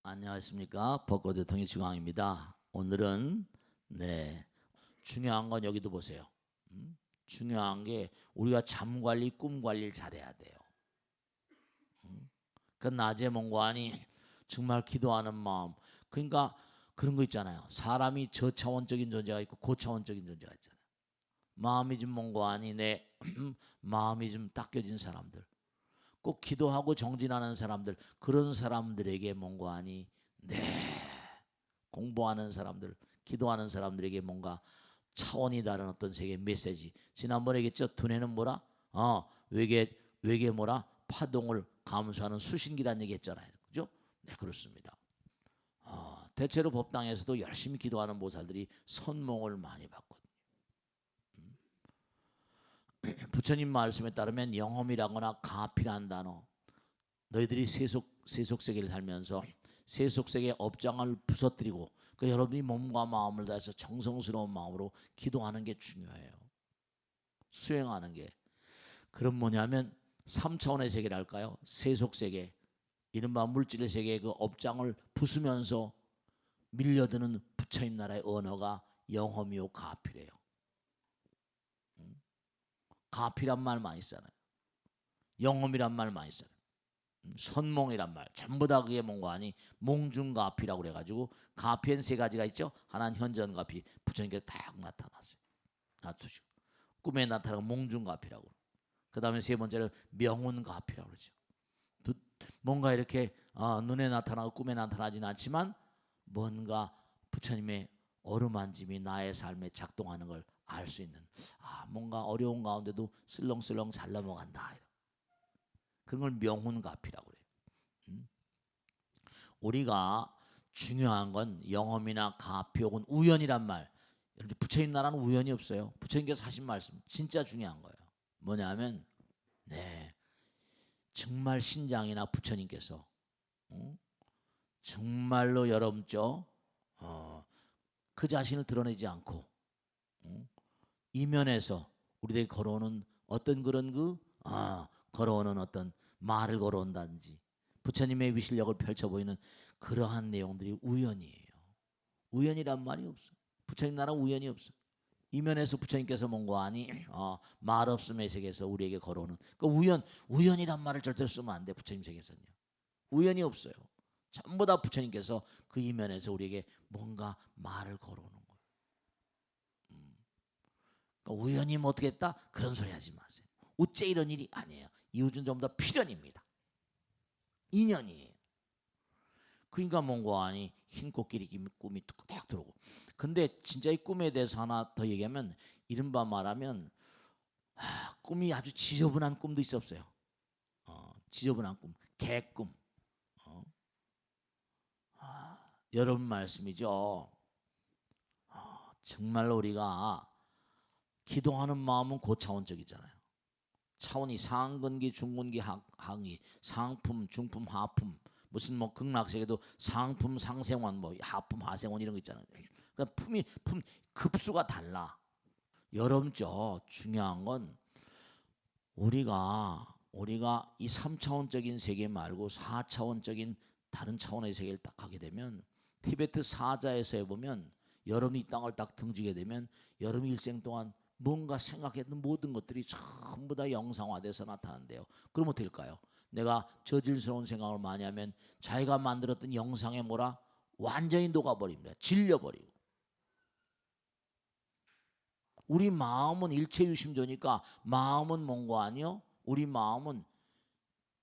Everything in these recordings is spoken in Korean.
안녕하십니까. 벚꽃 대통령 지광입니다. 오늘은 중요한 건 여기도 보세요. 중요한 게 우리가 잠 관리, 꿈 관리를 잘해야 돼요. 그 낮에 몽고하니 정말 기도하는 마음. 그러니까 그런 거 있잖아요. 사람이 저차원적인 존재가 있고 고차원적인 존재가 있잖아요. 마음이 좀 몽고하니 내 마음이 좀 닦여진 사람들. 꼭 기도하고 정진하는 사람들, 그런 사람들에게 뭔가하니 공부하는 사람들, 기도하는 사람들에게 뭔가 차원이 다른 어떤 세계의 메시지. 지난번에 얘기했죠. 두뇌는 뭐라? 외계 뭐라? 파동을 감수하는 수신기란 얘기했잖아요. 그죠? 네, 그렇습니다. 대체로 법당에서도 열심히 기도하는 보살들이 선몽을 많이 받거든요. 부처님 말씀에 따르면 영험이라거나 가피란 단어, 너희들이 세속 세계를 살면서 세속 세계의 업장을 부서뜨리고 여러분이 몸과 마음을 다해서 정성스러운 마음으로 기도하는 게 중요해요. 수행하는 게. 그럼 뭐냐면 3차원의 세계랄까요? 세속 세계, 이른바 물질의 세계의 그 업장을 부수면서 밀려드는 부처님 나라의 언어가 영험이요 가피래요. 가피란 말 많이 쓰잖아요. 영험이란 말 많이 써요. 선몽이란 말 전부 다 그게 뭔가 아니 몽중가피라고 그래가지고 가피엔 세 가지가 있죠. 하나는 현전가피, 부처님께서 딱 나타났어요. 나타주시고 꿈에 나타나는 몽중가피라고. 그 다음에 세 번째는 명운가피라고 그러죠. 뭔가 이렇게 눈에 나타나고 꿈에 나타나지는 않지만 뭔가 부처님의 어루만짐이 나의 삶에 작동하는 걸 알 수 있는, 뭔가 어려운 가운데도 슬렁슬렁 잘 넘어간다, 그런 걸 명운가피라고 그래요. 우리가 중요한 건 영험이나 가피 혹은 우연이란 말. 부처님 나라는 우연이 없어요. 부처님께서 하신 말씀 진짜 중요한 거예요. 뭐냐면 정말 신장이나 부처님께서 정말로 여러분죠 그 자신을 드러내지 않고 이면에서 우리들이 걸어오는 어떤 그런 걸어오는 어떤 말을 걸어온다든지 부처님의 위실력을 펼쳐 보이는 그러한 내용들이 우연이에요. 우연이란 말이 없어. 부처님 나라 우연이 없어. 이면에서 부처님께서 뭔가 하니 말 없음의 세계에서 우리에게 걸어오는 그 우연이란 말을 절대로 쓰면 안 돼. 부처님 세계에서는요. 우연이 없어요. 전부 다 부처님께서 그 이면에서 우리에게 뭔가 말을 걸어오는 거예요. 그러니까 우연히 뭐 어떻게 했다? 그런 소리 하지 마세요. 어째 이런 일이 아니에요. 이 우주는 전부 다 필연입니다. 인연이에요. 그러니까 뭔가 아니 흰 코끼리 꿈이 딱 들어오고. 근데 진짜 이 꿈에 대해서 하나 더 얘기하면 이른바 말하면 꿈이 아주 지저분한 꿈도 있었어요. 지저분한 꿈, 개꿈. 여러분 말씀이죠. 정말로 우리가 기도하는 마음은 고차원적이잖아요. 차원이 상근기, 중근기, 하근기, 상품, 중품, 하품. 무슨 뭐 극락세계도 상품, 상생원, 뭐 하품, 하생원 이런 거 있잖아요. 그러니까 품 급수가 달라. 여러분죠. 중요한 건 우리가 이 3차원적인 세계 말고 4차원적인 다른 차원의 세계를 딱 가게 되면 티베트 사자에서 해보면 여러분이 이 땅을 딱 등지게 되면 여러분 일생 동안 뭔가 생각했던 모든 것들이 전부 다 영상화돼서 나타난대요. 그럼 어떻게 될까요? 내가 저질스러운 생각을 많이 하면 자기가 만들었던 영상에 뭐라 완전히 녹아버립니다. 질려버리고. 우리 마음은 일체유심조니까 마음은 뭔가 아니요? 우리 마음은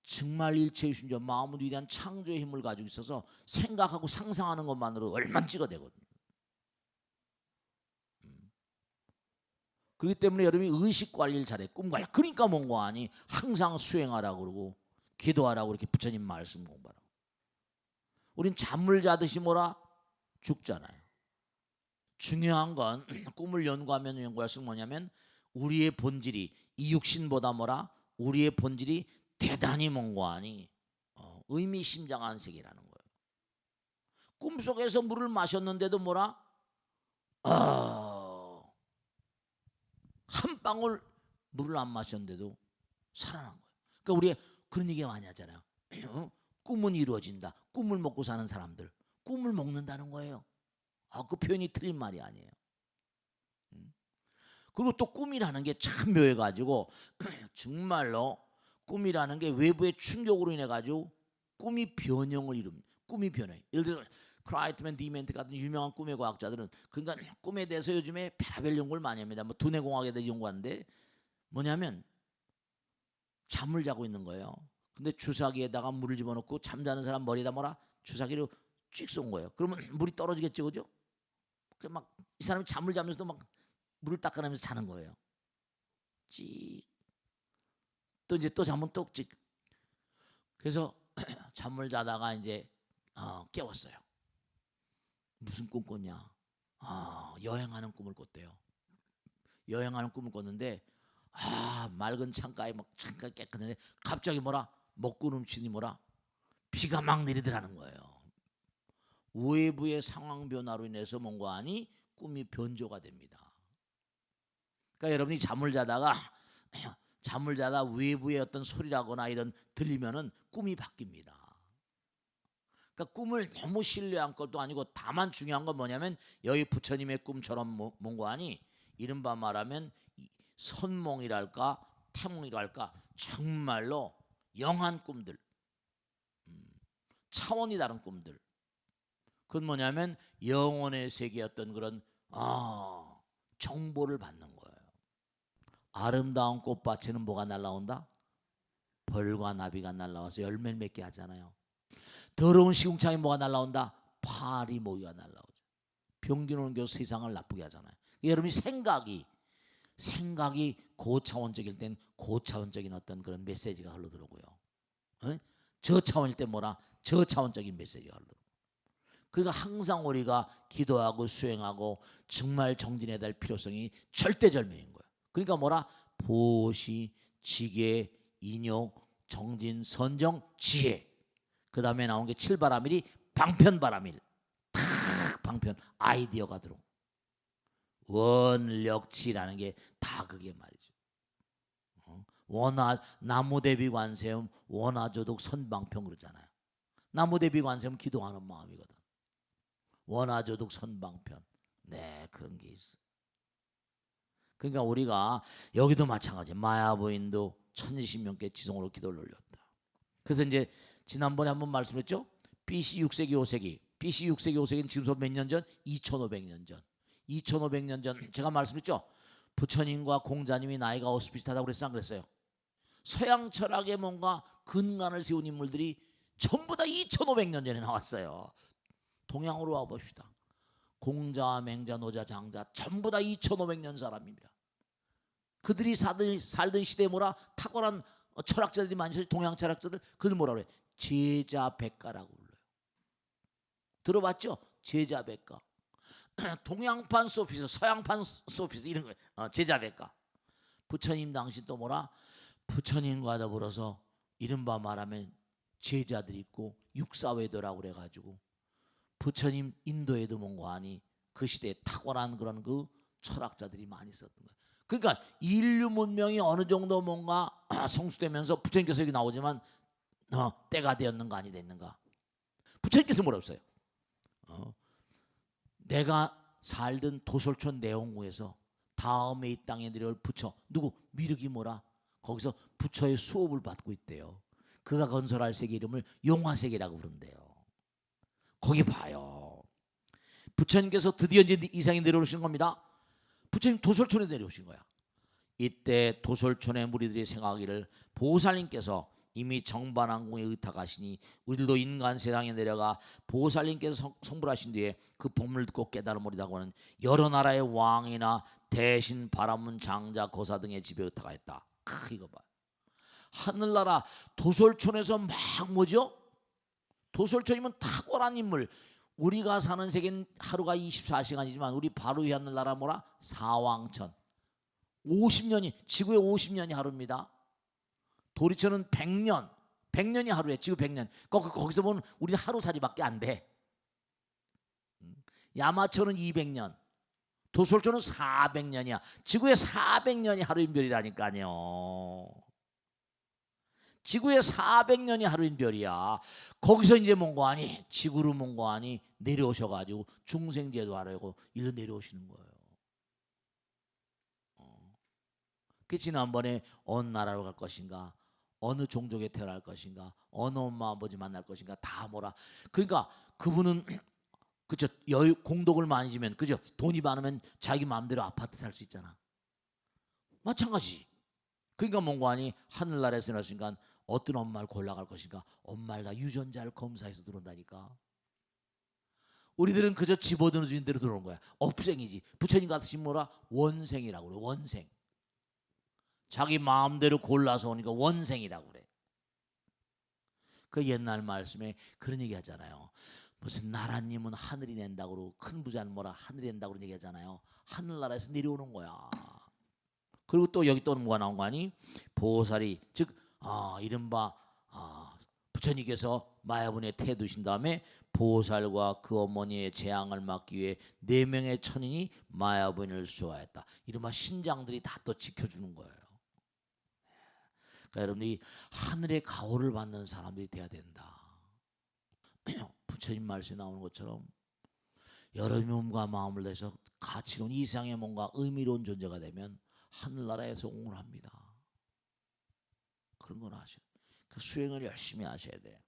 정말 일체유심조, 마음은 위대한 창조의 힘을 가지고 있어서 생각하고 상상하는 것만으로 얼마나 찍어대거든요. 그렇기 때문에 여러분이 의식 관리를 잘해. 꿈 관리. 그러니까 뭔가 아니 항상 수행하라고 그러고 기도하라고 이렇게 부처님 말씀 공부하라고. 우린 잠을 자듯이 뭐라? 죽잖아요. 중요한 건 꿈을 연구하면 연구할수록 뭐냐면 우리의 본질이 이 육신보다 뭐라? 우리의 본질이 대단히 뭔가 아니 의미심장한 세계라는 거예요. 꿈속에서 물을 마셨는데도 뭐라? 한 방울 물을 안 마셨는데도 살아난 거예요. 그러니까 우리가 그런 얘기 많이 하잖아요. 꿈은 이루어진다. 꿈을 먹고 사는 사람들, 꿈을 먹는다는 거예요. 그 표현이 틀린 말이 아니에요. 그리고 또 꿈이라는 게 참 묘해가지고 정말로 꿈이라는 게 외부의 충격으로 인해 가지고 꿈이 변형을 이룹니다. 꿈이 변해. 예를 들어 크라이트만 디멘트 같은 유명한 꿈의 과학자들은 그러니까 꿈에 대해서 요즘에 별별 연구를 많이 합니다. 뭐 두뇌 공학에 대해서 연구하는데 뭐냐면 잠을 자고 있는 거예요. 근데 주사기에다가 물을 집어넣고 잠자는 사람 머리에다 뭐라 주사기로 쭉 쏜 거예요. 그러면 물이 떨어지겠죠, 그죠? 그 막 이 사람이 잠을 자면서도 막 물을 닦아내면서 자는 거예요. 찌. 또 이제 또 자면 또 찍. 그래서 잠을 자다가 이제 깨웠어요. 무슨 꿈 꿨냐? 여행하는 꿈을 꿨대요. 여행하는 꿈을 꿨는데 맑은 창가에 막 창가 깨끗한데 갑자기 뭐라 먹고 넘치니 뭐라 비가 막 내리더라는 거예요. 외부의 상황 변화로 인해서 뭔가 하니 꿈이 변조가 됩니다. 그러니까 여러분이 잠을 자다 외부의 어떤 소리라거나 이런 들리면은 꿈이 바뀝니다. 그러니까 꿈을 너무 신뢰한 것도 아니고 다만 중요한 건 뭐냐면 여기 부처님의 꿈처럼 뭔가 하니 이른바 말하면 선몽이랄까 태몽이랄까 정말로 영한 꿈들, 차원이 다른 꿈들. 그건 뭐냐면 영혼의 세계였던 그런 정보를 받는 거예요. 아름다운 꽃밭에는 뭐가 날라온다? 벌과 나비가 날라와서 열매를 맺게 하잖아요. 더러운 시궁창에 뭐가 날라온다? 파리 모기가 날라오죠. 병균 오는 교 세상을 나쁘게 하잖아요. 여러분이 생각이 고차원적일 땐 고차원적인 어떤 그런 메시지가 흘러들어오고요. 저차원일 때 뭐라 저차원적인 메시지가 흘러들어오고. 그러니까 항상 우리가 기도하고 수행하고 정말 정진해야 될 필요성이 절대절명인 거예요. 그러니까 뭐라 보시, 지계, 인욕, 정진, 선정, 지혜. 그 다음에 나온 게 7바라밀이 방편바라밀. 탁 방편 아이디어가 들어온 원력치라는 게 다 그게 말이죠. 나무대비 관세음 원하조독 선방편 그러잖아요. 나무대비 관세음 기도하는 마음이거든. 원하조독 선방편. 네, 그런 게 있어. 그러니까 우리가 여기도 마찬가지. 마야부인도 1020명께 지성으로 기도를 올렸다. 그래서 이제 지난번에 한번 말씀했죠. BC 6세기 5세기. BC 6세기 5세기는 지금부터 몇 년 전? 2500년 전. 2500년 전 제가 말씀했죠. 부처님과 공자님이 나이가 비슷하다고 그랬어요? 안 그랬어요? 서양 철학에 뭔가 근간을 세운 인물들이 전부 다 2500년 전에 나왔어요. 동양으로 와봅시다. 공자, 맹자, 노자, 장자 전부 다 2500년 사람입니다. 그들이 살던 시대에 뭐라 탁월한 철학자들이 많이 있어요. 동양 철학자들. 그들 뭐라 그래요? 제자백가라고 불러요. 들어봤죠? 제자백가. 동양판 소피스, 서양판 소피스 이런 거예요. 제자백가. 부처님 당시 또 뭐라? 부처님과 더불어서 이른바 말하면 제자들이 있고 육사외도라고 그래가지고 부처님 인도에도 뭔가 하니 그 시대에 탁월한 그런 그 철학자들이 많이 있었던 거예요. 그러니까 인류 문명이 어느 정도 뭔가 성수되면서 부처님께서 여기 나오지만 때가 되었는가 아니 됐는가? 부처님께서 뭐라고 했어요? 내가 살던 도솔촌 내홍구에서 다음에 이 땅에 내려올 부처 누구? 미륵이 뭐라? 거기서 부처의 수업을 받고 있대요. 그가 건설할 세계 이름을 용화세계라고 부른대요. 거기 봐요. 부처님께서 드디어 이제 이상이 내려오신 겁니다. 부처님 도솔촌에 내려오신 거야. 이때 도솔촌의 무리들이 생각하기를 보살님께서 이미 정반왕궁에 의탁하시니 우리들도 인간 세상에 내려가 보살님께서 성불하신 뒤에 그 법문을 듣고 깨달음으리라고 하는 여러 나라의 왕이나 대신 바라문 장자 거사 등의 집에 의탁하였다. 이거 봐. 하늘나라 도솔촌에서 막 뭐죠? 도솔촌이면 탁월한 인물. 우리가 사는 세계는 하루가 24시간이지만 우리 바로 위 하늘나라 뭐라? 사왕천. 50년이 지구의 50년이 하루입니다. 도리천은 100년. 100년이 하루에 지구 100년. 거기서 보면 우리는 하루살이밖에 안 돼. 야마천은 200년. 도솔촌은 400년이야. 지구의 400년이 하루인별이라니까요. 지구에 400년이 하루인 별이야. 거기서 이제 뭔가 하니 지구로 뭔가 하니 내려오셔가지고 중생제도 하려고 일로 내려오시는 거예요. 그 지난번에 어느 나라로 갈 것인가, 어느 종족에 태어날 것인가, 어느 엄마 아버지 만날 것인가 다 뭐라. 그러니까 그분은 그죠, 여유 공덕을 많이 지면, 그죠, 돈이 많으면 자기 마음대로 아파트 살 수 있잖아. 마찬가지. 그러니까 뭔가 하니 하늘나라에서 나왔으니까 어떤 엄마를 골라갈 것인가, 엄마를 다 유전자를 검사해서 들어온다니까. 우리들은 그저 집어드는 주인 대로 들어오는 거야. 업생이지. 부처님 같으신 뭐라 원생이라고 그래. 원생. 자기 마음대로 골라서 오니까 원생이라고 그래. 그 옛날 말씀에 그런 얘기 하잖아요. 무슨 나라님은 하늘이 낸다고 그러고 큰 부자는 뭐라 하늘이 낸다고 그런 얘기 하잖아요. 하늘나라에서 내려오는 거야. 그리고 또 여기 또 뭐가 나온 거 아니? 보살이 즉 이른바 부처님께서 마야분에 태두신 다음에 보살과 그 어머니의 재앙을 막기 위해 4명의 천인이 마야분을 수호하였다. 이른바 신장들이 다 또 지켜주는 거예요. 그러니까 여러분이 하늘의 가호를 받는 사람들이 돼야 된다. 부처님 말씀에 나오는 것처럼 여러분의 몸과 마음을 내서 가치로운 이상의 뭔가 의미로운 존재가 되면 하늘나라에서 옹호합니다. 그런 건 아셔야 돼요. 그 수행을 열심히 하셔야 돼요.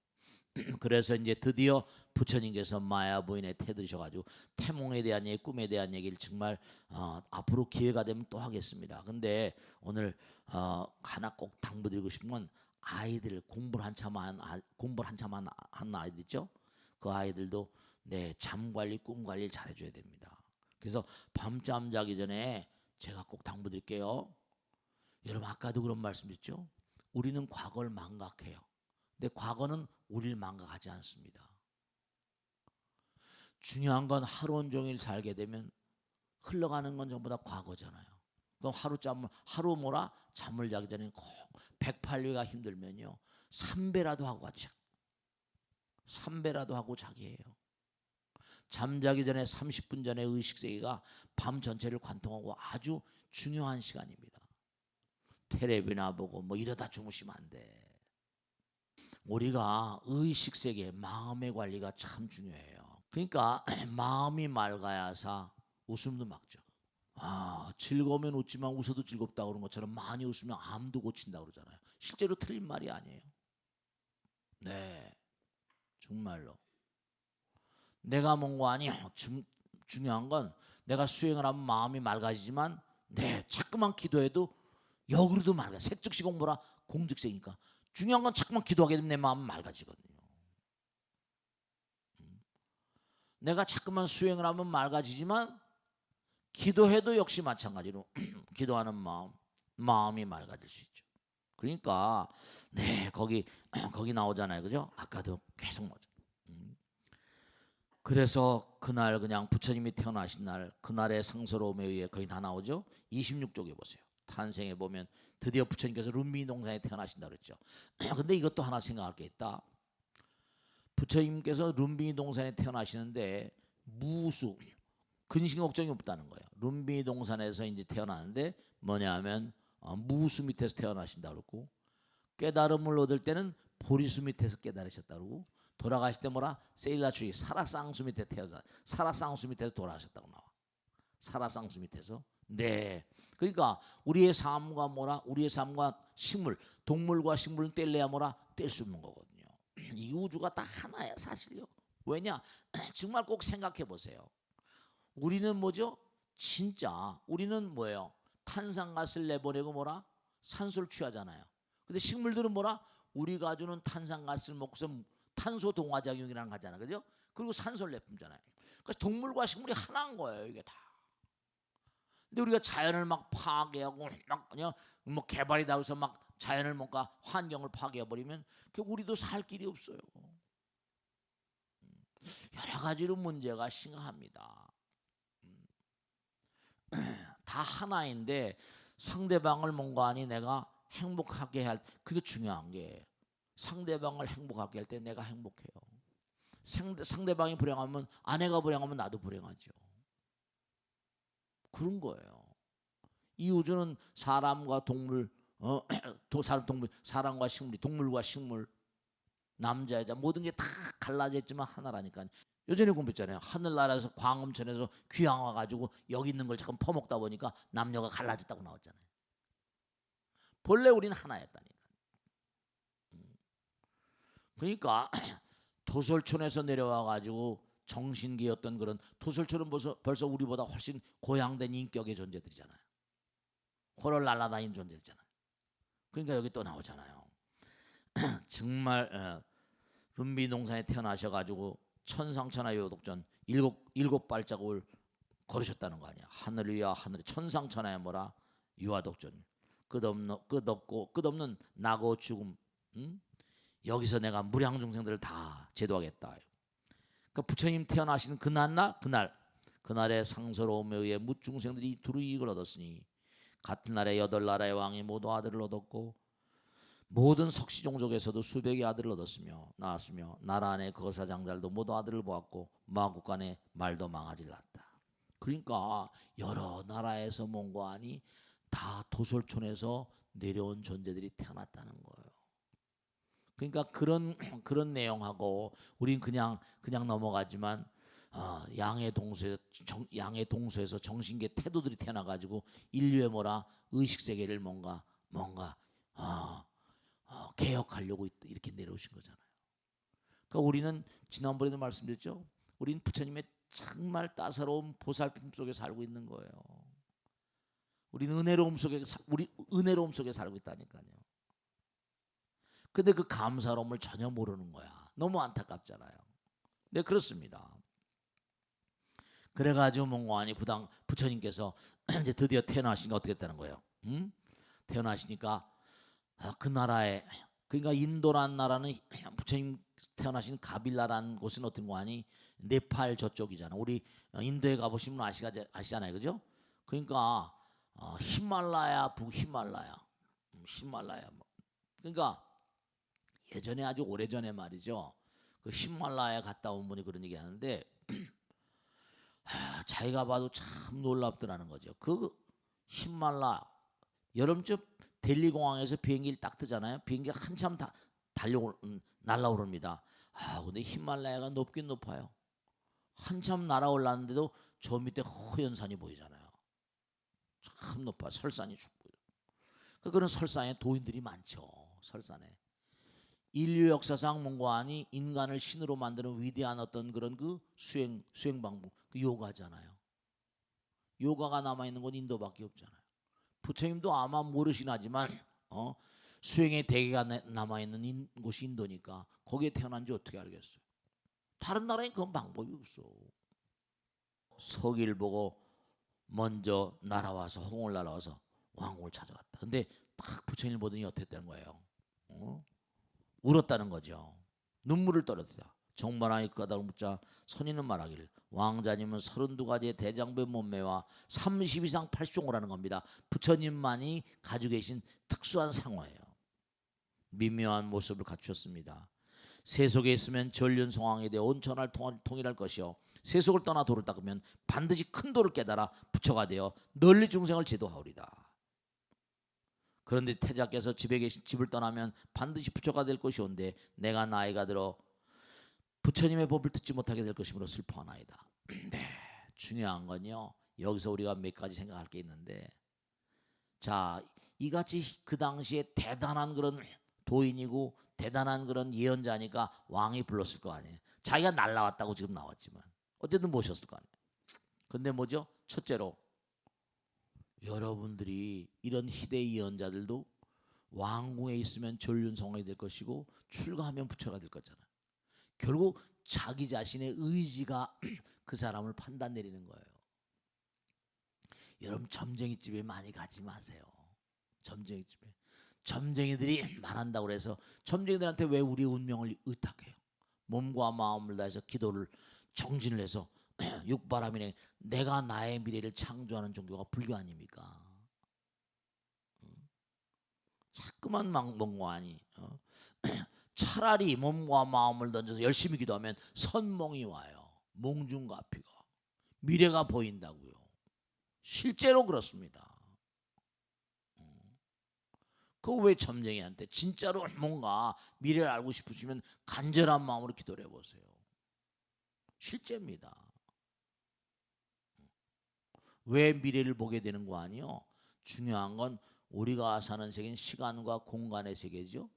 그래서 이제 드디어 부처님께서 마야 부인에 태드셔가지고 태몽에 대한 얘기, 꿈에 대한 얘기를 정말 앞으로 기회가 되면 또 하겠습니다. 근데 오늘 하나 꼭 당부드리고 싶은 건 아이들 공부를 한참 한 아이들 있죠? 그 아이들도 잠 관리, 꿈 관리를 잘해줘야 됩니다. 그래서 밤잠 자기 전에 제가 꼭 당부드릴게요. 여러분 아까도 그런 말씀드렸죠? 우리는 과거를 망각해요. 근데 과거는 우리를 망각하지 않습니다. 중요한 건 하루 온종일 살게 되면 흘러가는 건 전부 다 과거잖아요. 그럼 하루 뭐라 잠을 자기 전에 꼭 108회가 힘들면요 3배라도 하고 같이 3배라도 하고 자기 해요. 잠자기 전에 30분 전에 의식세계가 밤 전체를 관통하고 아주 중요한 시간입니다. 텔레비나 보고 뭐 이러다 주무시면 안 돼. 우리가 의식세계 마음의 관리가 참 중요해요. 그러니까 마음이 맑아야사 웃음도 막죠. 즐거우면 웃지만 웃어도 즐겁다고 그런 것처럼 많이 웃으면 암도 고친다고 그러잖아요. 실제로 틀린 말이 아니에요. 네, 정말로. 내가 뭔가 아니 중요한 건 내가 수행을 하면 마음이 맑아지지만 자꾸만 기도해도 역으로도 맑아. 색즉시 공부라 공즉색이니까. 중요한 건 자꾸만 기도하게 되면 내 마음은 맑아지거든요. 내가 자꾸만 수행을 하면 맑아지지만 기도해도 역시 마찬가지로 기도하는 마음이 맑아질 수 있죠. 그러니까 거기 나오잖아요, 그죠? 아까도 계속 나오죠. 그래서 그날 그냥 부처님이 태어나신 날 그날의 상서로움에 의해 거의 다 나오죠. 26쪽에 보세요. 탄생에 보면 드디어 부처님께서 룸비니 동산에 태어나신다 그랬죠. 근데 이것도 하나 생각할 게 있다. 부처님께서 룸비니 동산에 태어나시는데 무수 근심 걱정이 없다는 거예요. 룸비니 동산에서 이제 태어나는데 뭐냐면 무수 밑에서 태어나신다 그러고 깨달음을 얻을 때는 보리수 밑에서 깨달으셨다 그러고 돌아가실 때 뭐라 세일라추이 사라쌍수 밑에 사라쌍수 밑에서 돌아가셨다고 나와. 사라쌍수 밑에서. 그러니까 우리의 삶과 우리의 삶과 식물, 동물과 식물은 뗄래야 뗄 수 없는 거거든요. 이 우주가 다 하나야 사실요. 왜냐? 정말 꼭 생각해 보세요. 우리는 뭐죠? 진짜 우리는 뭐예요? 탄산가스를 내보내고 산소를 취하잖아요. 근데 식물들은 우리가 주는 탄산가스를 먹고서 탄소 동화작용이라는 거 하잖아요. 그죠? 그리고 산소를 내뿜잖아요. 그러니까 동물과 식물이 하나인 거예요, 이게 다. 근데 우리가 자연을 막 파괴하고 그냥 개발이다 해서 자연을 뭔가 환경을 파괴해버리면 우리도 살 길이 없어요. 여러 가지로 문제가 심각합니다. 다 하나인데 상대방을 뭔가 아니 내가 행복하게 그게 중요한 게 상대방을 행복하게 할 때 내가 행복해요. 상대방이 불행하면 아내가 불행하면 나도 불행하죠. 그런 거예요. 이 우주는 사람과 동물 사람과 식물이 동물과 식물, 남자 여자 모든 게 다 갈라져 있지만 하나라니까. 요전에 공부했잖아요. 하늘나라에서 광음천에서 귀양 와가지고 여기 있는 걸 잠깐 퍼먹다 보니까 남녀가 갈라졌다고 나왔잖아요. 본래 우리는 하나였다니까. 그러니까 도솔촌에서 내려와가지고 정신기였던 그런, 도솔촌은 벌써 우리보다 훨씬 고양된 인격의 존재들이잖아요. 호를 날아다니는 존재들이잖아요. 그러니까 여기 또 나오잖아요. 정말 룸비농산에 태어나셔가지고 천상천하 요독전 일곱 발자국을 걸으셨다는 거 아니야. 하늘 위와 하늘, 천상천하에 뭐라 유아독전, 끝없는 나고 죽음. 여기서 내가 무량 중생들을 다 제도하겠다. 그러니까 부처님 태어나신 그날에 상서로움에 의해 무중생들이 두루 이익을 얻었으니, 같은 날에 8나라의 왕이 모두 아들을 얻었고 모든 석시종족에서도 수백의 아들을 낳았으며 나라 안의 거사장들도 모두 아들을 보았고 마국간의 말도 망아지를 낳았다. 그러니까 여러 나라에서 몽고하니 다 도솔촌에서 내려온 존재들이 태어났다는 거예요. 그러니까 그런 내용하고 우린 그냥 넘어가지만 양의 동서에서 정신계 태도들이 태어나가지고 인류의 뭐라 의식 세계를 뭔가 개혁하려고 이렇게 내려오신 거잖아요. 그러니까 우리는 지난번에도 말씀드렸죠. 우리는 부처님의 정말 따사로운 보살핌 속에 살고 있는 거예요. 우리는 은혜로움 속에 살고 있다니까요. 근데 그 감사로움을 전혀 모르는 거야. 너무 안타깝잖아요. 네, 그렇습니다. 그래가지고 몽고하니 부처님께서 이제 드디어 태어나시니까 어떻게 됐다는 거예요? 태어나시니까 그 나라에, 그러니까 인도라는 나라는 부처님 태어나신 가빌라라는 곳은 어떤 거 아니? 네팔 저쪽이잖아. 우리 인도에 가보시면 아시잖아요, 그죠? 그러니까 히말라야, 북히말라야, 히말라야. 그러니까 예전에 아주 오래전에 말이죠. 그 히말라야 갔다 온 분이 그런 얘기하는데 자기가 봐도 참 놀랍더라는 거죠. 그 히말라야 여름쯤 델리 공항에서 비행기를 딱 뜨잖아요. 비행기가 한참 날아오릅니다. 근데 히말라야가 높긴 높아요. 한참 날아올랐는데도 저 밑에 허연 산이 보이잖아요. 참 높아. 설산이 쭉 보여. 그런 설산에 도인들이 많죠. 설산에. 인류 역사상 몽고하니 인간을 신으로 만드는 위대한 어떤 그런 그 수행 방법, 그 요가잖아요. 요가가 남아 있는 건 인도밖에 없잖아요. 부처님도 아마 모르긴 하지만 수행의 대계가 남아 있는 곳이 인도니까 거기에 태어난지 어떻게 알겠어요? 다른 나라엔 그런 방법이 없어. 서기를 보고 먼저 홍을 날아와서 왕국을 찾아갔다. 근데 딱 부처님을 보더니 어떻게 되는 거예요? 울었다는 거죠. 눈물을 떨어뜨리다. 정반하니 그 까닭을 묻자 선인은 말하기를, 왕자님은 32가지의 대장배 몸매와 30 이상 8종을 하는 겁니다. 부처님만이 가지고 계신 특수한 상화예요. 미묘한 모습을 갖추었습니다. 세속에 있으면 전륜성왕에 대해 온 천하를 통일할 것이요, 세속을 떠나 도를 닦으면 반드시 큰 도를 깨달아 부처가 되어 널리 중생을 제도하오리다. 그런데 태자께서 집을 떠나면 반드시 부처가 될 것이온데 내가 나이가 들어 부처님의 법을 듣지 못하게 될 것이므로 슬퍼하나이다. 네, 중요한 건요, 여기서 우리가 몇 가지 생각할 게 있는데, 자, 이같이 그 당시에 대단한 그런 도인이고 대단한 그런 예언자니까 왕이 불렀을 거 아니에요. 자기가 날라왔다고 지금 나왔지만 어쨌든 모셨을 거 아니에요. 근데 뭐죠? 첫째로 여러분들이 이런 희대의 예언자들도 왕궁에 있으면 전륜성왕이 될 것이고 출가하면 부처가 될 거잖아요. 결국 자기 자신의 의지가 그 사람을 판단 내리는 거예요. 여러분 점쟁이집에 많이 가지 마세요. 점쟁이집에 점쟁이들이 말한다고 해서 점쟁이들한테 왜 우리 운명을 의탁해요? 몸과 마음을 다해서 기도를 정진을 해서 육바람이네 내가 나의 미래를 창조하는 종교가 불교 아닙니까? 자꾸만 멍멍하니 차라리 몸과 마음을 던져서 열심히 기도하면 선몽이 와요. 몽중가피가 미래가 보인다고요. 실제로 그렇습니다. 그거 왜 점쟁이한테 진짜로 뭔가 미래를 알고 싶으시면 간절한 마음으로 기도를 해보세요. 실제입니다. 왜 미래를 보게 되는 거 아니요? 중요한 건 우리가 사는 세계는 시간과 공간의 세계죠.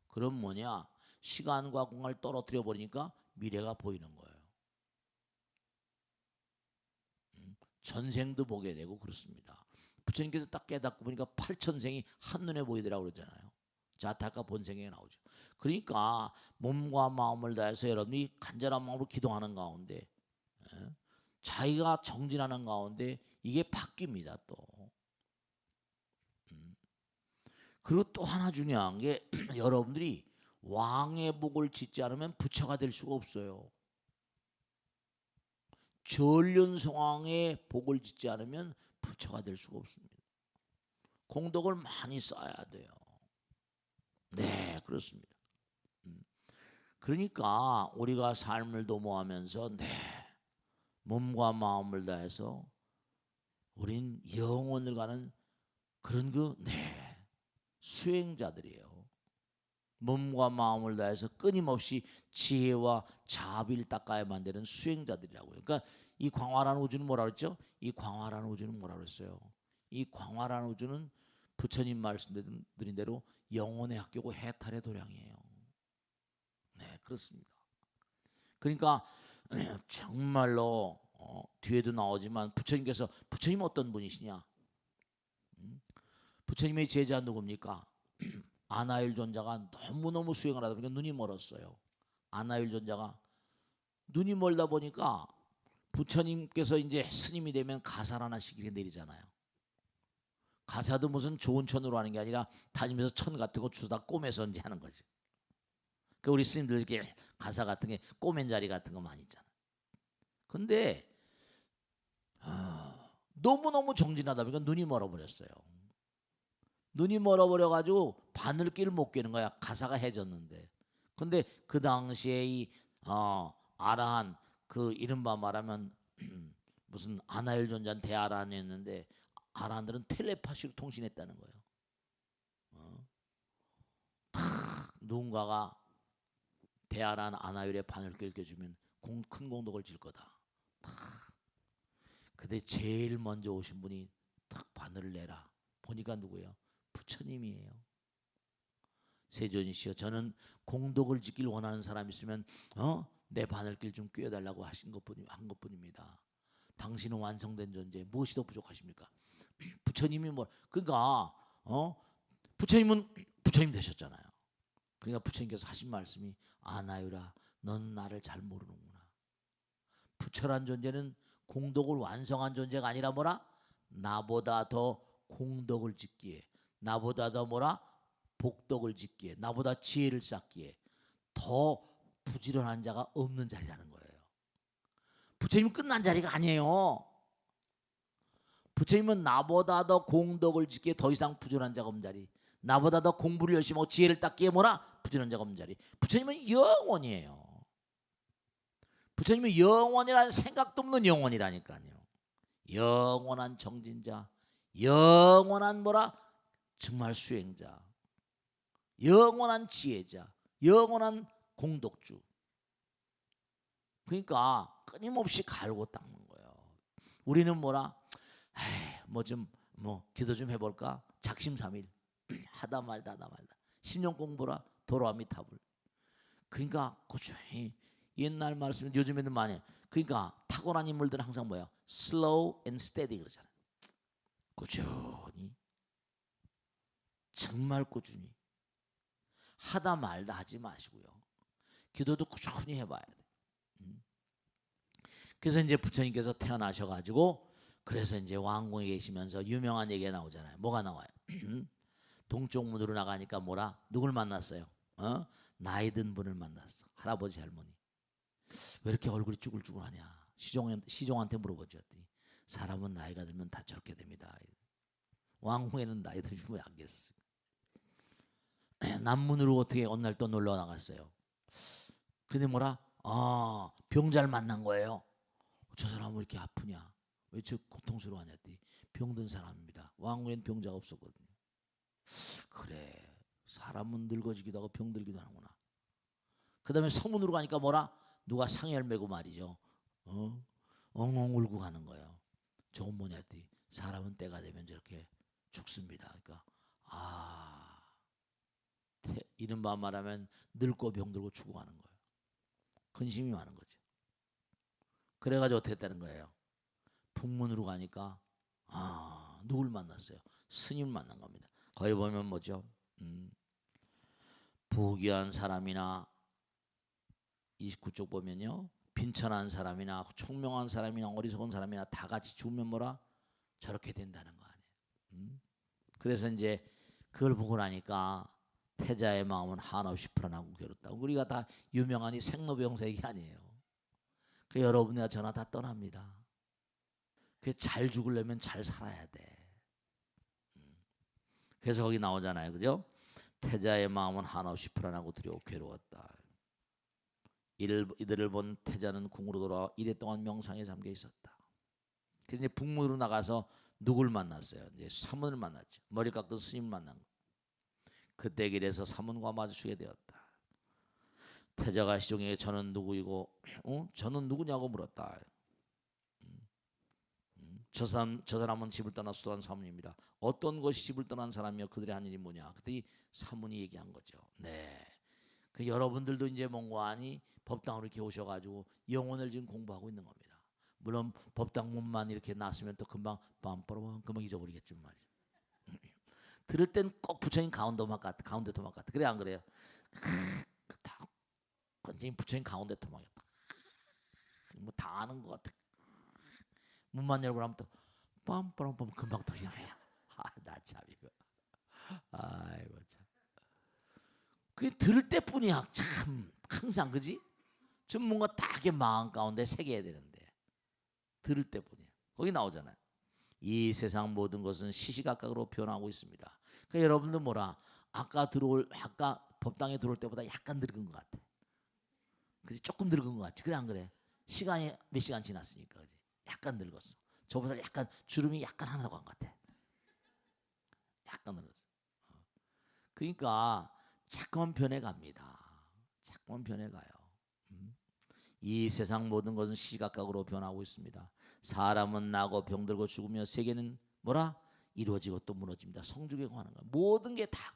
그럼 뭐냐? 시간과 공간을 떨어뜨려 버리니까 미래가 보이는 거예요. 전생도 보게 되고 그렇습니다. 부처님께서 딱 깨닫고 보니까 8천생이 한눈에 보이더라고 그러잖아요. 자타가 본생에 나오죠. 그러니까 몸과 마음을 다해서 여러분이 간절한 마음으로 기도하는 가운데 자기가 정진하는 가운데 이게 바뀝니다. 또 그리고 또 하나 중요한 게 여러분들이 왕의 복을 짓지 않으면 부처가 될 수가 없어요. 전륜성왕의 복을 짓지 않으면 부처가 될 수가 없습니다. 공덕을 많이 쌓아야 돼요. 네, 그렇습니다. 그러니까 우리가 삶을 도모하면서 몸과 마음을 다해서 우린 영혼을 가는 그런 수행자들이에요. 몸과 마음을 다해서 끊임없이 지혜와 자비를 닦아야만 되는 수행자들이라고요. 그러니까 이 광활한 우주는 뭐라 그랬죠? 이 광활한 우주는 뭐라 그랬어요? 이 광활한 우주는 부처님 말씀드린 대로 영혼의 학교고 해탈의 도량이에요. 네, 그렇습니다. 그러니까 정말로 뒤에도 나오지만 부처님 어떤 분이시냐? 부처님의 제자 누굽니까? 아나일 존자가 너무너무 수행을 하다 보니까 눈이 멀었어요. 아나일 존자가 눈이 멀다 보니까 부처님께서 이제 스님이 되면 가사를 하나씩 이렇게 내리잖아요. 가사도 무슨 좋은 천으로 하는 게 아니라 다니면서 천 같은 거 주워다 꼬매서 이제 하는 거지. 그 우리 스님들 이렇게 가사 같은 게 꼬맨 자리 같은 거 많이 있잖아. 근데 너무너무 정진하다 보니까 눈이 멀어버렸어요. 눈이 멀어버려가지고 바늘길을 못 깨는 거야. 가사가 해졌는데. 근데 그 당시에 이 아라한 그 이른바 말하면 무슨 아나일 존자는 대아라한이었는데 아라한들은 텔레파시로 통신했다는 거예요. 누군가가 대아라한 아나일의 바늘길을 깨주면 큰 공덕을 질 거다. 근데 제일 먼저 오신 분이 딱 바늘을 내라. 보니까 누구예요? 부처님이에요. 세존이시여, 저는 공덕을 짓길 원하는 사람 있으면 내 바늘길 좀 꿰어달라고 한 것뿐입니다. 당신은 완성된 존재, 무엇이 더 부족하십니까? 부처님이 그러니까 부처님은 부처님 되셨잖아요. 그러니까 부처님께서 하신 말씀이 아나유라, 넌 나를 잘 모르는구나. 부처란 존재는 공덕을 완성한 존재가 아니라 뭐라? 나보다 더 공덕을 짓기에, 나보다 더 복덕을 짓기에, 나보다 지혜를 쌓기에 더 부지런한 자가 없는 자리라는 거예요. 부처님은 끝난 자리가 아니에요. 부처님은 나보다 더 공덕을 짓기에 더 이상 부지런한 자가 없는 자리, 나보다 더 공부를 열심히 하고 지혜를 닦기에 부지런한 자가 없는 자리. 부처님은 영원이에요. 부처님은 영원이라는 생각도 없는 영원이라니까요. 영원한 정진자, 영원한 정말 수행자, 영원한 지혜자, 영원한 공덕주. 그러니까 끊임없이 갈고 닦는 거예요. 우리는 기도 좀 해볼까? 작심삼일 하다 말다 10년 공부라 도로아미타불. 그러니까 꾸준히 옛날 말씀 요즘에는 많이. 그러니까 탁월한 인물들은 항상 slow and steady 그러잖아요. 꾸준히, 정말 꾸준히 하다 말다 하지 마시고요. 기도도 꾸준히 해봐야 돼. 그래서 이제 부처님께서 태어나셔가지고 그래서 이제 왕궁에 계시면서 유명한 얘기가 나오잖아요. 뭐가 나와요? 동쪽 문으로 나가니까 누굴 만났어요? 나이 든 분을 만났어. 할아버지 할머니. 왜 이렇게 얼굴이 쭈글쭈글하냐? 시종한테 물어보죠. 사람은 나이가 들면 다 저렇게 됩니다. 왕궁에는 나이 드시면 안 계셨어요. 남문으로 어떻게 어느 날 또 놀러 나갔어요. 근데 병자를 만난 거예요. 저 사람은 왜 이렇게 아프냐? 왜 저 고통스러워하냐? 병든 사람입니다. 왕궁에는 병자가 없었거든요. 그래, 사람은 늙어지기도 하고 병들기도 하는구나. 그 다음에 서문으로 가니까 뭐라? 누가 상해를 메고 말이죠. 엉엉 울고 가는 거예요. 저건 뭐냐 했더니 사람은 때가 되면 저렇게 죽습니다. 그러니까 이른바 말하면 늙고 병들고 죽어가는 거예요. 근심이 많은 거죠. 그래가지고 어떻게 했다는 거예요? 북문으로 가니까 누굴 만났어요? 스님을 만난 겁니다. 거기 보면 뭐죠? 부귀한 사람이나 29쪽 보면요, 빈천한 사람이나 총명한 사람이나 어리석은 사람이나 다 같이 죽으면 뭐라? 저렇게 된다는 거 아니에요. 그래서 이제 그걸 보고 나니까 태자의 마음은 한없이 불안하고 괴롭다. 우리가 다 유명한 이 생로병사 얘기 아니에요. 그 여러분이나 저나 다 떠납니다. 그 잘 죽으려면 잘 살아야 돼. 그래서 거기 나오잖아요, 그죠? 태자의 마음은 한없이 불안하고 두려워 괴로웠다. 이들을 본 태자는 궁으로 돌아와 이래 동안 명상에 잠겨 있었다. 그래서 이제 북문으로 나가서 누굴 만났어요? 이제 사문을 만났죠. 머리 깎은 스님 만난 거. 그때 길에서 사문과 마주치게 되었다. 태자가 시종에게 저는 누구이고, 저는 누구냐고 물었다. 저 사람은 집을 떠나 수도한 사문입니다. 어떤 것이 집을 떠난 사람이며 그들의 한 일이 뭐냐? 그때 사문이 얘기한 거죠. 네. 그 여러분들도 이제 뭔가 아니 법당으로 이렇게 오셔가지고 영혼을 지금 공부하고 있는 겁니다. 물론 법당문만 이렇게 났으면 또 금방 금방 잊어버리겠지만 말이죠. 들을 땐 꼭 부처님 가운데 토막 같아. 그래 안 그래요? 다 부처님 가운데 토막이야. 뭐다 아는 것 같아. 문만 열고 나면 또 빰빠람빰 금방 또 그냥 나 참 이거. 아이고 참. 그게 들을 때뿐이야. 참 항상 그지? 좀 뭔가 딱게 마음 가운데 새겨야 되는데 들을 때뿐이야. 거기 나오잖아요. 이 세상 모든 것은 시시각각으로 변하고 있습니다. 그러니까 여러분들 뭐라 아까 법당에 들어올 때보다 약간 늙은 것 같아. 그지? 조금 늙은 것 같지? 그래 안 그래? 시간이 몇 시간 지났으니까 그지? 약간 늙었어. 저보다 약간 주름이 약간 하나 더 간 것 같아. 약간 늙었어. 그러니까 자꾸만 변해갑니다. 자꾸만 변해가요. 이 세상 모든 것은 시각각으로 변하고 있습니다. 사람은 나고 병들고 죽으며 세계는 뭐라? 이루어지고 또 무너집니다. 성죽에 관한 거 모든 게 다.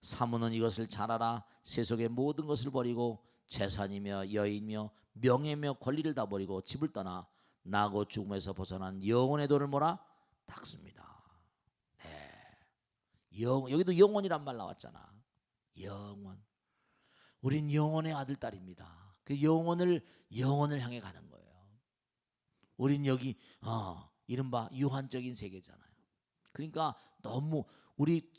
사문은 이것을 잘 알아 세속의 모든 것을 버리고 재산이며 여인이며 명예며 권리를 다 버리고 집을 떠나 나고 죽음에서 벗어난 영혼의 도를 뭐라? 닦습니다. 네. 여기도 영혼이란 말 나왔잖아. 영혼. 우린 영혼의 아들 딸입니다. 그 영혼을 향해 가는 거예요. 우린 여기 이른바 유한적인 세계잖아요. 그러니까 너무 우리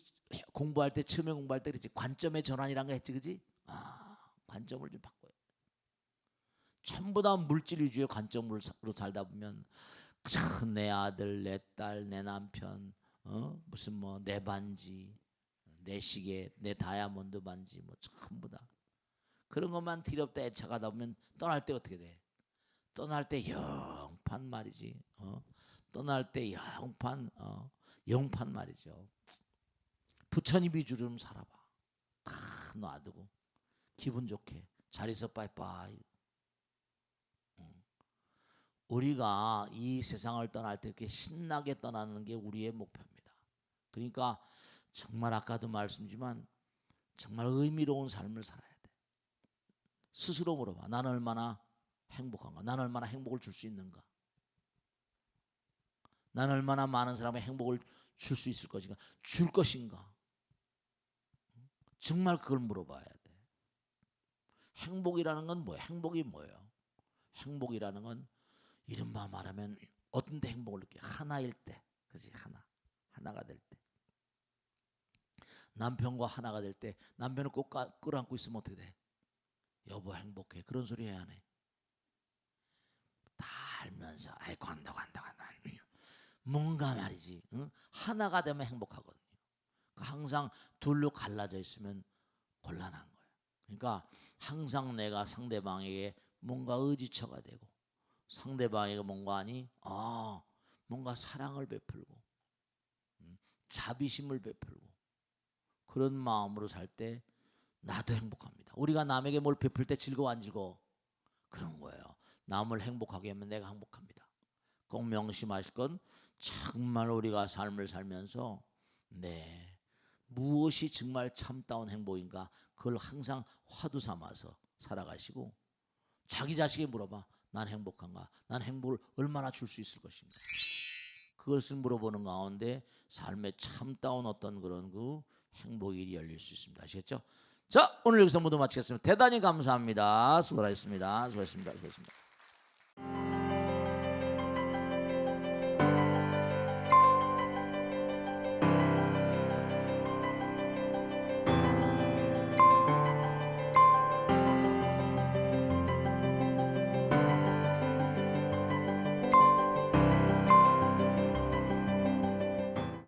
공부할 때 처음에 공부할 때 그랬지 관점의 전환이란 거 했지 그지? 관점을 좀 바꿔요. 전부 다 물질 위주의 관점으로 살다 보면 내 아들, 내 딸, 내 남편, 무슨 뭐 내 반지, 내 시계, 내 다이아몬드 반지 뭐 전부 다 그런 것만 뒤럽다 애착하다 보면 떠날 때 어떻게 돼? 떠날 때 영판 말이지. 떠날 때 영판 말이죠. 부처님 위주로 좀 살아봐. 다 놔두고 기분 좋게 잘 있어 빠이빠이. 우리가 이 세상을 떠날 때 이렇게 신나게 떠나는 게 우리의 목표입니다. 그러니까 정말 아까도 말씀드리지만 정말 의미로운 삶을 살아야 돼. 스스로 물어봐. 나는 얼마나 행복한가? 나는 얼마나 행복을 줄 수 있는가? 나는 얼마나 많은 사람의 행복을 줄 수 있을 것인가? 줄 것인가? 정말 그걸 물어봐야 돼. 행복이라는 건 뭐야? 행복이 뭐예요? 행복이라는 건 이른바 말하면 어떤 때 행복을 느껴? 하나일 때. 그렇지? 하나가 될 때. 남편과 하나가 될 때 남편을 꼭 끌어안고 있으면 어떻게 돼? 여보 행복해. 그런 소리 해야 하네. 다 알면서 간다. 뭔가 말이지. 하나가 되면 행복하거든요. 항상 둘로 갈라져 있으면 곤란한 거예요. 그러니까 항상 내가 상대방에게 뭔가 의지처가 되고 상대방에게 뭔가 뭔가 사랑을 베풀고 자비심을 베풀고 그런 마음으로 살 때 나도 행복합니다. 우리가 남에게 뭘 베풀 때 즐거워 안 즐거워? 그런 거예요. 남을 행복하게 하면 내가 행복합니다. 꼭 명심하실 건 정말 우리가 삶을 살면서 무엇이 정말 참다운 행복인가 그걸 항상 화두 삼아서 살아가시고 자기 자식에게 물어봐. 난 행복한가? 난 행복을 얼마나 줄 수 있을 것인가? 그것을 물어보는 가운데 삶의 참다운 어떤 그런 그 행복이 열릴 수 있습니다. 아시겠죠? 자, 오늘 여기서 모두 마치겠습니다. 대단히 감사합니다. 수고하셨습니다. 수고하셨습니다. 수고하셨습니다.